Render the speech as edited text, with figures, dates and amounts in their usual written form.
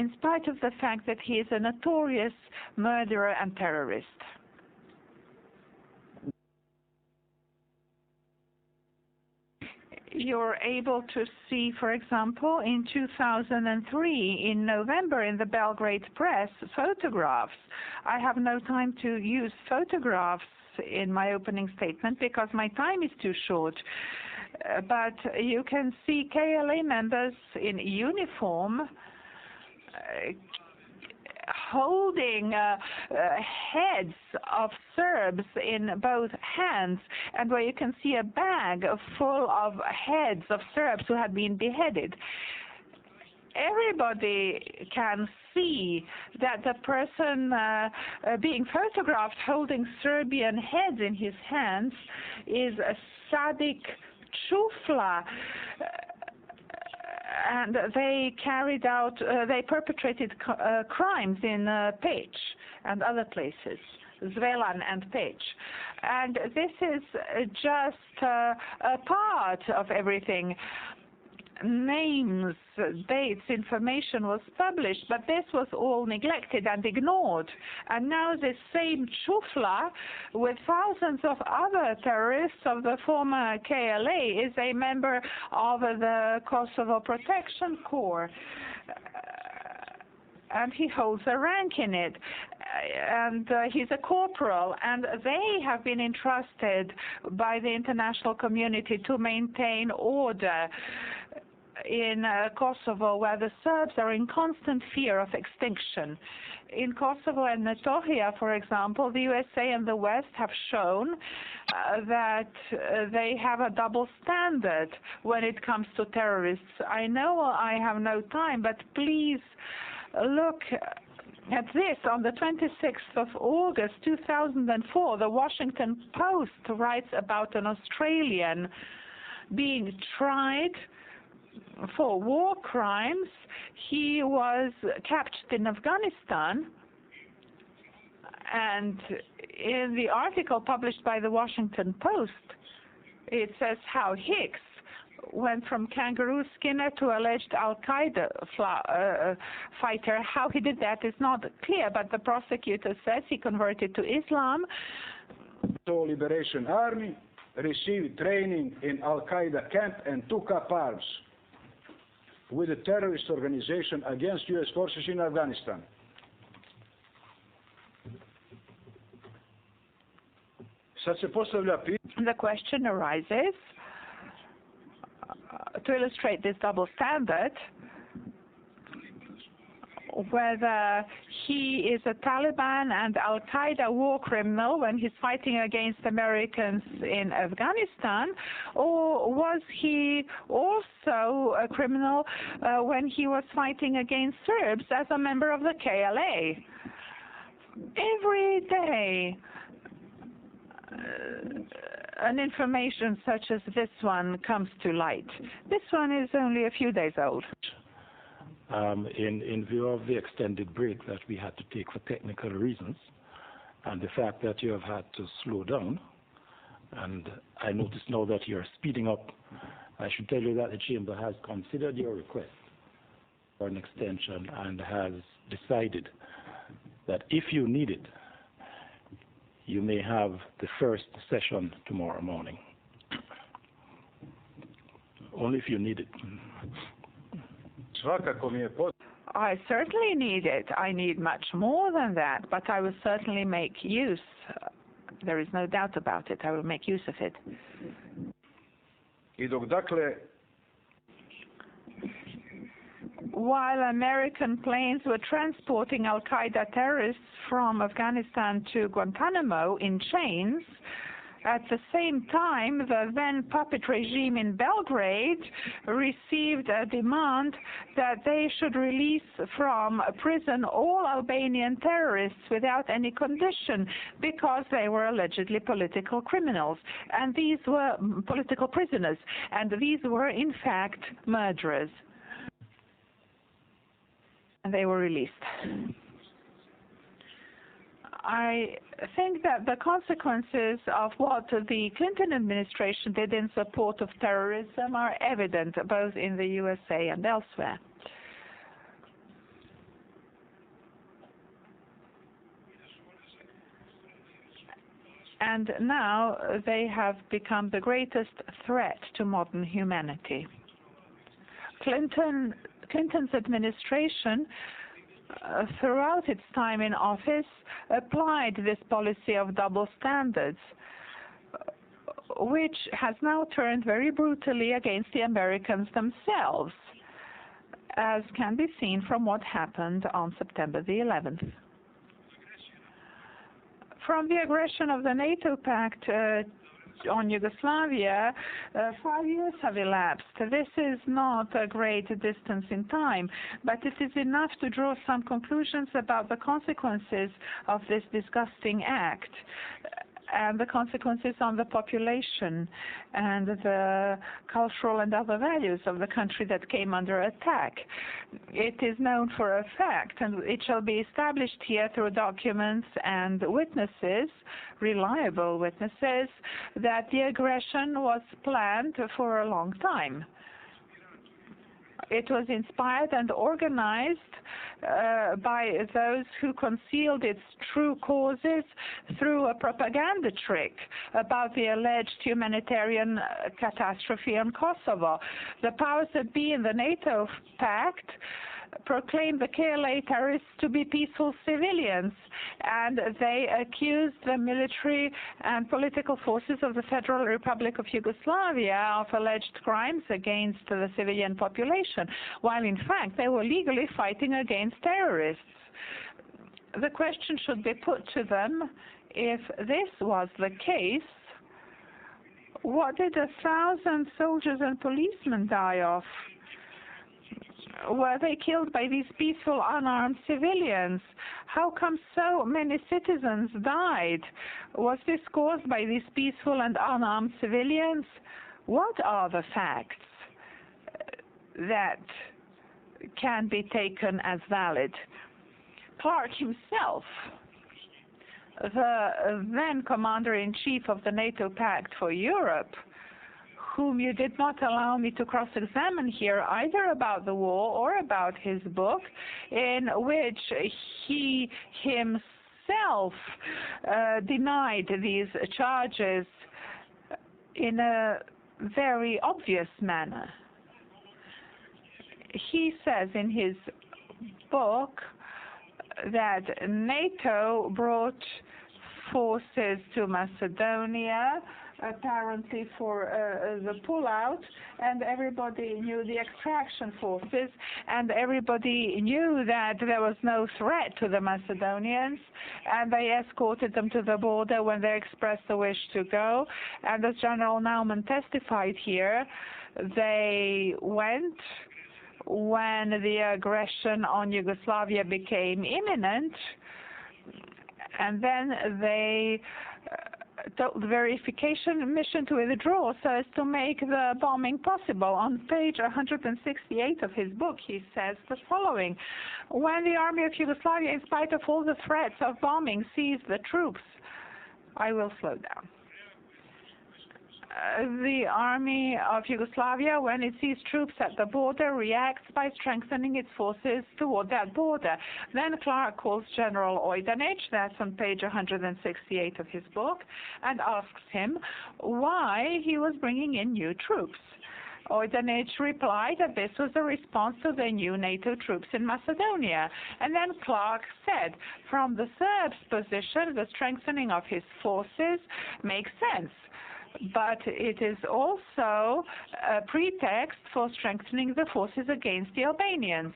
in spite of the fact that he is a notorious murderer and terrorist. You're able to see, for example, in 2003, in November, in the Belgrade press, photographs. I have no time to use photographs in my opening statement because my time is too short. But you can see KLA members in uniform holding heads of Serbs in both hands, and where you can see a bag full of heads of Serbs who had been beheaded. Everybody can see that the person being photographed holding Serbian heads in his hands is a Sadik Čufla, and they perpetrated crimes in Peć and other places, Zvelan and Peć. And this is just a part of everything. Names, dates, information was published, but this was all neglected and ignored. And now this same Čufla, with thousands of other terrorists of the former KLA, is a member of the Kosovo Protection Corps. And he holds a rank in it. And he's a corporal, and they have been entrusted by the international community to maintain order in Kosovo, where the Serbs are in constant fear of extinction. In Kosovo and Metohija, for example, the USA and the West have shown that they have a double standard when it comes to terrorists. I know I have no time, but please look at this. On the 26th of August 2004, the Washington Post writes about an Australian being tried for war crimes. He was captured in Afghanistan, and in the article published by the Washington Post, it says how Hicks went from kangaroo skinner to alleged Al-Qaeda fighter. How he did that is not clear, but the prosecutor says he converted to Islam. So Liberation Army received training in Al-Qaeda camp and took up arms with a terrorist organization against U.S. forces in Afghanistan. The question arises, to illustrate this double standard, whether he is a Taliban and Al-Qaeda war criminal when he's fighting against Americans in Afghanistan, or was he also a criminal when he was fighting against Serbs as a member of the KLA. Every day, an information such as this one comes to light. This one is only a few days old. In view of the extended break that we had to take for technical reasons, and the fact that you have had to slow down, and I notice now that you're speeding up, I should tell you that the Chamber has considered your request for an extension and has decided that if you need it, you may have the first session tomorrow morning. Only if you need it. I certainly need it. I need much more than that, but I will certainly make use. There is no doubt about it. I will make use of it. While American planes were transporting Al-Qaeda terrorists from Afghanistan to Guantanamo in chains, at the same time, the then puppet regime in Belgrade received a demand that they should release from prison all Albanian terrorists without any condition because they were allegedly political criminals. And these were political prisoners. And these were, in fact, murderers. And they were released. I think that the consequences of what the Clinton administration did in support of terrorism are evident both in the USA and elsewhere. and now they have become the greatest threat to modern humanity. Clinton's administration, throughout its time in office, applied this policy of double standards, which has now turned very brutally against the Americans themselves, as can be seen from what happened on September the 11th. From the aggression of the NATO pact on Yugoslavia, 5 years have elapsed. This is not a great distance in time, but it is enough to draw some conclusions about the consequences of this disgusting act and the consequences on the population and the cultural and other values of the country that came under attack. It is known for a fact, and it shall be established here through documents and witnesses, reliable witnesses, that the aggression was planned for a long time. It was inspired and organized by those who concealed its true causes through a propaganda trick about the alleged humanitarian catastrophe in Kosovo. The powers that be in the NATO pact proclaimed the KLA terrorists to be peaceful civilians, and they accused the military and political forces of the Federal Republic of Yugoslavia of alleged crimes against the civilian population, while in fact they were legally fighting against terrorists. The question should be put to them: if this was the case, what did 1,000 soldiers and policemen die of? Were they killed by these peaceful, unarmed civilians? How come so many citizens died? Was this caused by these peaceful and unarmed civilians? What are the facts that can be taken as valid? Clark himself, the then Commander-in-Chief of the NATO Pact for Europe, whom you did not allow me to cross-examine here either about the war or about his book, in which he himself denied these charges in a very obvious manner. He says in his book that NATO brought forces to Macedonia, apparently for the pullout, and everybody knew the extraction forces, and everybody knew that there was no threat to the Macedonians, and they escorted them to the border when they expressed the wish to go. And as General Naumann testified here, they went when the aggression on Yugoslavia became imminent, and then they told the verification mission to withdraw so as to make the bombing possible. On page 168 of his book, he says the following: when the army of Yugoslavia, in spite of all the threats of bombing, seized the troops, I will slow down. The army of Yugoslavia, when it sees troops at the border, reacts by strengthening its forces toward that border. Then Clark calls General Ojdanich, that's on page 168 of his book, and asks him why he was bringing in new troops. Ojdanich replied that this was a response to the new NATO troops in Macedonia. And then Clark said, from the Serbs' position, the strengthening of his forces makes sense, but it is also a pretext for strengthening the forces against the Albanians.